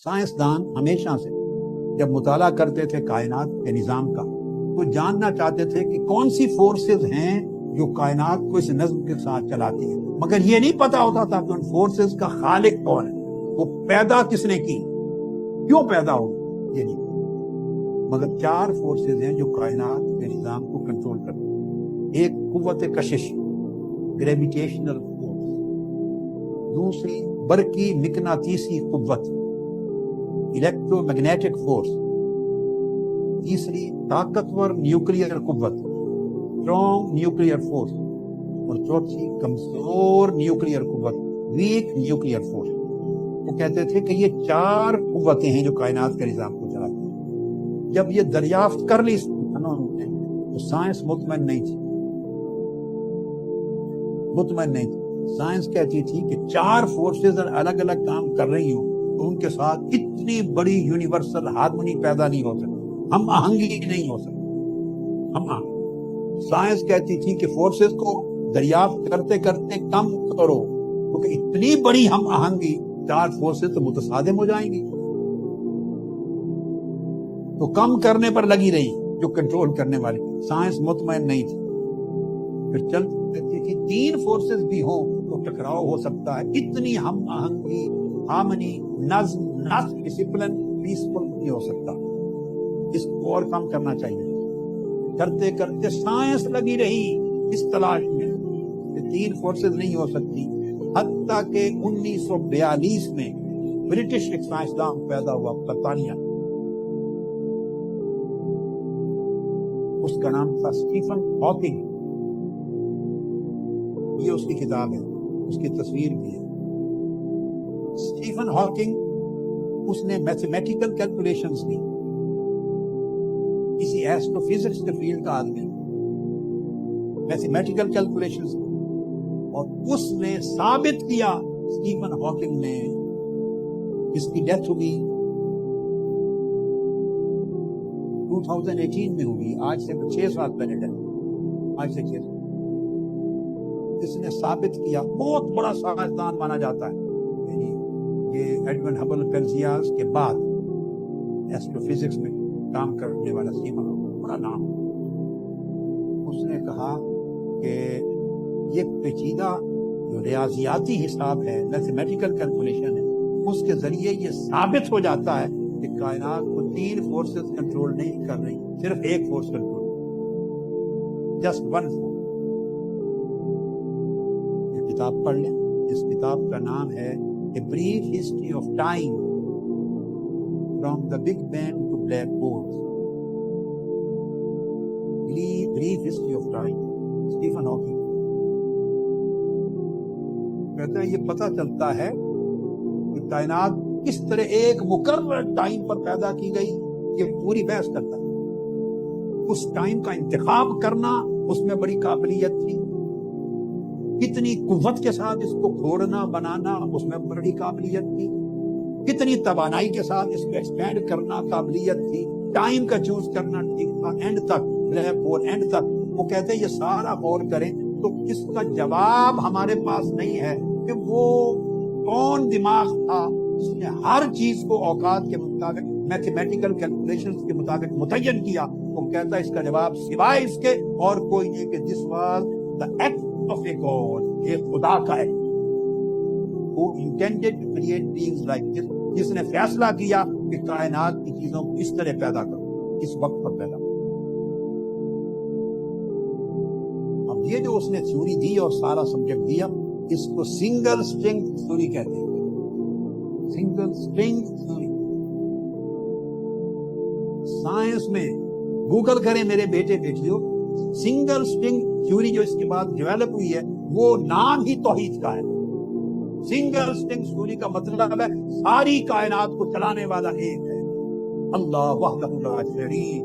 سائنسدان ہمیشہ سے جب مطالعہ کرتے تھے کائنات کے نظام کا تو جاننا چاہتے تھے کہ کون سی فورسز ہیں جو کائنات کو اس نظم کے ساتھ چلاتی ہیں، مگر یہ نہیں پتا ہوتا تھا کہ ان فورسز کا خالق کون ہے، وہ پیدا کس نے کی، کیوں پیدا ہو، یہ نہیں۔ مگر 4 فورسز ہیں جو کائنات کے نظام کو کنٹرول کرتی ہیں۔ ایک قوت کشش، گریویٹیشنل فورس، دوسری برقی مقناطیسی قوت، الیکٹرو میگنیٹک فورس، تیسری طاقتور نیوکلیئر قوت، اسٹرانگ نیوکلیئر فورس، اور چوتھی کمزور نیوکلیئر قوت، ویک نیوکلیئر فورس۔ وہ کہتے تھے کہ یہ 4 قوتیں ہیں جو کائنات کے نظام کو چلاتی ہیں۔ جب یہ دریافت کر لی تو سائنس مطمئن نہیں تھی، سائنس کہتی تھی کہ 4 فورسز الگ الگ کام کر رہی ہوں تو ان کے ساتھ اتنی بڑی یونیورسل ہارمونی پیدا نہیں ہو سکتی، ہم آہنگی نہیں ہو سکتی۔ سائنس کہتی تھی کہ فورسز کو دریافت کرتے کرتے کم کرو، کیونکہ اتنی بڑی ہم آہنگی 4 فورسز تو متصادم ہو جائیں گی، تو کم کرنے پر لگی رہی جو کنٹرول کرنے والی۔ سائنس مطمئن نہیں تھی، پھر چلتی تھی 3 فورسز بھی ہوں تو ٹکراؤ ہو سکتا ہے، اتنی ہم آہنگی، ہارمنی، نظم، نسق، ڈسپلن، پیسفل نہیں ہو سکتا، اس کو اور کم کرنا چاہیے۔ کرتے کرتے سائنس لگی رہی اس تلاش میں کہ 3 فورسز نہیں ہو سکتی، حتیٰ کہ 1942 میں برٹش ایک سائنسدان پیدا ہوا برطانیہ، اس کا نام تھا اسٹیفن ہاکنگ۔ یہ اس کی کتاب ہے، اس کی تصویر بھی ہے۔ اسٹیفن ہاکنگ، اس نے میتھمیٹیکل کیلکولیشنز کی، کسی ایسٹرو فزکس کے فیلڈ کا آدمی، میتھمیٹیکل کیلکولیشنز، اور اس نے ثابت کیا، اسٹیفن ہاکنگ نے، اس کی ڈیتھ ہوئی 2018 میں ہوئی، آج سے 6 سال پہلے ڈیتھ، آج سے 6 سال۔ اس نے ثابت کیا، بہت بڑا سائنسدان مانا جاتا ہے، یہ ایڈون ہبل پیلزیاس کے بعد ایسٹرو فزکس میں کام کرنے والا اسٹیفن ہاکنگ، بڑا نام۔ اس نے کہا کہ یہ پیچیدہ جو ریاضیاتی حساب ہے، میتھمیٹیکل کیلکولیشن ہے، اس کے ذریعے یہ ثابت ہو جاتا ہے کہ کائنات کو 3 فورسز کنٹرول نہیں کر رہی، صرف ایک force control, just one force. یہ کتاب پڑھ لیں، اس کتاب کا نام ہے A Brief History of Time from the Big Bang to Black Holes. Brief History of Time، Stephen Hawking کہتے ہیں یہ پتہ چلتا ہے کہ کائنات کس طرح ایک مقرر ٹائم پر پیدا کی گئی، یہ پوری بحث کرتا ہے۔ اس ٹائم کا انتخاب کرنا اس میں بڑی قابلیت تھی، کتنی قوت کے ساتھ اس کو کھوڑنا بنانا اس میں بڑی قابلیت تھی، کتنی توانائی کے ساتھ اس کو ایکسپینڈ کرنا قابلیت تھی، ٹائم کا چوز کرنا ٹھیک تھا، اینڈ تک، بلیک ہول اینڈ تک۔ وہ کہتے ہیں یہ سارا غور کریں تو اس کا جواب ہمارے پاس نہیں ہے کہ وہ کون دماغ تھا جس نے ہر چیز کو اوقات کے مطابق، میتھمیٹیکل کیلکولیشنز کے مطابق متعین کیا۔ وہ کہتا ہے اس کا جواب سوائے اس کے اور کوئی نہیں کہ this was the act of a God، ایک خدا کا ہے، who intended to create beings like this، جس نے فیصلہ کیا کہ کائنات کی چیزوں کو اس طرح پیدا کرو، اس وقت پر پیدا کرو۔ اب یہ جو اس نے تھیوری دی اور سارا سبجیکٹ دیا، اس کو سنگل سٹرنگ تھیوری کہتے ہیں، سنگل سٹرنگ تھیوری۔ سائنس میں گوگل کریں میرے بیٹے بیٹیوں، سنگل سٹرنگ تھیوری جو اس کے بعد ڈیولپ ہوئی ہے، وہ نام ہی توحید کا ہے۔ سنگل سٹرنگ تھیوری کا مطلب ہے ساری کائنات کو چلانے والا ایک ہے، اللہ وحدہ لا شریک